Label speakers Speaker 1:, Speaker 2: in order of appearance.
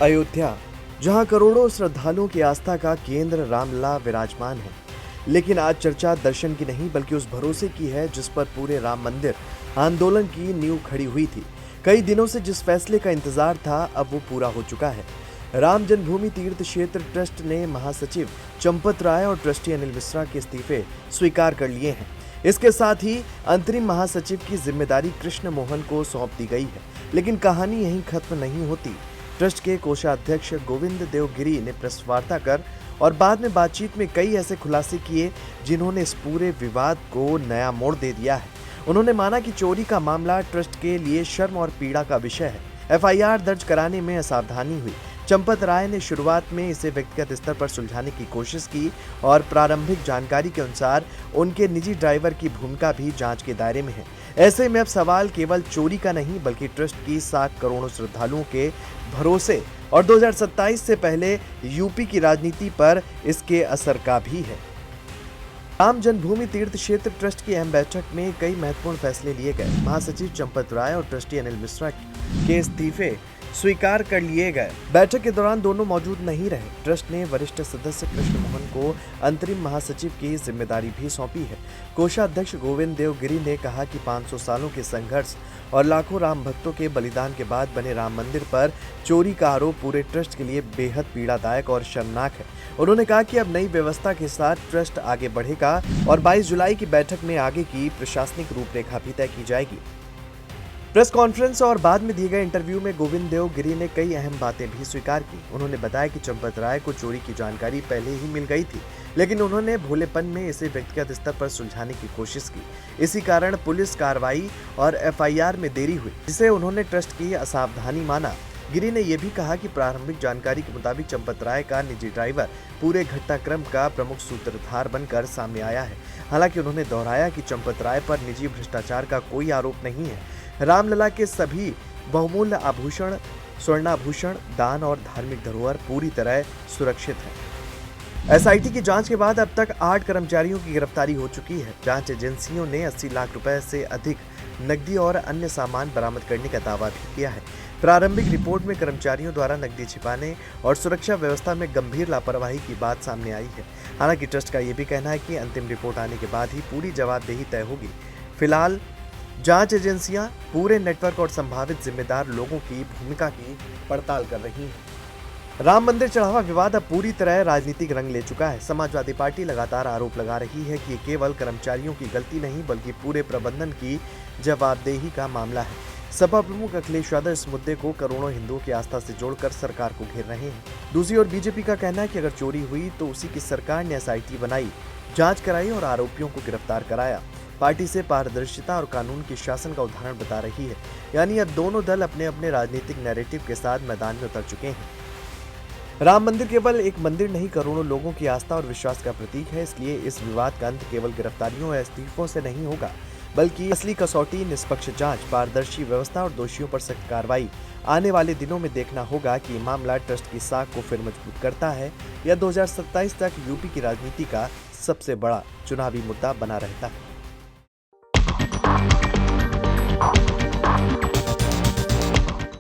Speaker 1: अयोध्या, जहां करोड़ों श्रद्धालुओं की आस्था का केंद्र रामलला विराजमान है, लेकिन आज चर्चा दर्शन की नहीं बल्कि उस भरोसे की है जिस पर पूरे राम मंदिर आंदोलन की नींव खड़ी हुई थी। कई दिनों से जिस फैसले का इंतजार था, अब वो पूरा हो चुका है। राम जन्मभूमि तीर्थ क्षेत्र ट्रस्ट ने महासचिव चंपत राय और ट्रस्टी अनिल मिश्रा के इस्तीफे स्वीकार कर लिए हैं। इसके साथ ही अंतरिम महासचिव की जिम्मेदारी कृष्ण मोहन को सौंप दी गई है। लेकिन कहानी यहीं खत्म नहीं होती। ट्रस्ट के कोषाध्यक्ष गोविंद देव गिरी ने प्रेस वार्ता कर और बाद में बातचीत में कई ऐसे खुलासे किए जिन्होंने इस पूरे विवाद को नया मोड़ दे दिया है। उन्होंने माना कि चोरी का मामला ट्रस्ट के लिए शर्म और पीड़ा का विषय है। एफआईआर दर्ज कराने में असावधानी हुई। चंपत राय ने शुरुआत में इसे व्यक्तिगत स्तर पर सुलझाने की कोशिश की और प्रारंभिक जानकारी के अनुसार उनके निजी ड्राइवर की भूमिका भी जांच के दायरे में है। ऐसे में अब सवाल केवल चोरी का नहीं बल्कि ट्रस्ट की 60 करोड़ों श्रद्धालुओं के भरोसे और 2027 से पहले यूपी की राजनीति पर इसके असर का भी है। राम जन्मभूमि तीर्थ क्षेत्र ट्रस्ट की अहम बैठक में कई महत्वपूर्ण फैसले लिए गए। महासचिव चंपत राय और ट्रस्टी अनिल मिश्रा के इस्तीफे स्वीकार कर लिए गए। बैठक के दौरान दोनों मौजूद नहीं रहे। ट्रस्ट ने वरिष्ठ सदस्य कृष्ण मोहन को अंतरिम महासचिव की जिम्मेदारी भी सौंपी है। कोषाध्यक्ष गोविंद देव गिरी ने कहा कि 500 सालों के संघर्ष और लाखों राम भक्तों के बलिदान के बाद बने राम मंदिर पर चोरी का आरोप पूरे ट्रस्ट के लिए बेहद पीड़ादायक और शर्मनाक है। उन्होंने कहा कि अब नई व्यवस्था के साथ ट्रस्ट आगे बढ़ेगा और 22 जुलाई की बैठक में आगे की प्रशासनिक रूपरेखा भी तय की जाएगी। प्रेस कॉन्फ्रेंस और बाद में दिए गए इंटरव्यू में गोविंद देव गिरी ने कई अहम बातें भी स्वीकार की। उन्होंने बताया कि चंपत राय को चोरी की जानकारी पहले ही मिल गई थी, लेकिन उन्होंने भोलेपन में इसे व्यक्तिगत स्तर पर सुलझाने की कोशिश की। इसी कारण पुलिस कार्रवाई और एफआईआर में देरी हुई, जिसे उन्होंने ट्रस्ट की असावधानी माना। गिरी ने यह भी कहा कि प्रारंभिक जानकारी के मुताबिक चंपत राय का निजी ड्राइवर पूरे घटनाक्रम का प्रमुख सूत्रधार बनकर सामने आया है। हालांकि उन्होंने दोहराया कि चंपत राय पर निजी भ्रष्टाचार का कोई आरोप नहीं है। रामलला के सभी बहुमूल्य आभूषण, स्वर्णाभूषण, दान और धार्मिक धरोहर पूरी तरह सुरक्षित है। एसआईटी की जांच के बाद अब तक 8 कर्मचारियों की गिरफ्तारी हो चुकी है। जांच एजेंसियों ने 80 लाख रुपए से अधिक नकदी और अन्य सामान बरामद करने का दावा भी किया है। प्रारंभिक रिपोर्ट में कर्मचारियों द्वारा नकदी छिपाने और सुरक्षा व्यवस्था में गंभीर लापरवाही की बात सामने आई है। हालांकि ट्रस्ट का यह भी कहना है कि अंतिम रिपोर्ट आने के बाद ही पूरी जवाबदेही तय होगी। फिलहाल जांच एजेंसियां पूरे नेटवर्क और संभावित जिम्मेदार लोगों की भूमिका की पड़ताल कर रही हैं। राम मंदिर चढ़ावा विवाद अब पूरी तरह राजनीतिक रंग ले चुका है। समाजवादी पार्टी लगातार आरोप लगा रही है कि ये केवल कर्मचारियों की गलती नहीं बल्कि पूरे प्रबंधन की जवाबदेही का मामला है। सपा प्रमुख अखिलेश यादव इस मुद्दे को करोड़ों हिंदुओं की आस्था से जोड़कर सरकार को घेर रहे हैं। दूसरी ओर बीजेपी का कहना है कि अगर चोरी हुई तो उसी की सरकार ने एसआईटी बनाई, जांच कराई और आरोपियों को गिरफ्तार कराया। पार्टी से पारदर्शिता और कानून के शासन का उदाहरण बता रही है। यानी अब दोनों दल अपने अपने राजनीतिक नैरेटिव के साथ मैदान में उतर चुके हैं। राम मंदिर केवल एक मंदिर नहीं, करोड़ों लोगों की आस्था और विश्वास का प्रतीक है। इसलिए इस विवाद का अंत केवल गिरफ्तारियों या इस्तीफों से नहीं होगा, बल्कि असली कसौटी, निष्पक्ष जांच, पारदर्शी व्यवस्था और दोषियों पर सख्त कार्रवाई आने वाले दिनों में देखना होगा कि ये मामला ट्रस्ट की साख को फिर मजबूत करता है या 2027 तक यूपी की राजनीति का सबसे बड़ा चुनावी मुद्दा बना रहता है।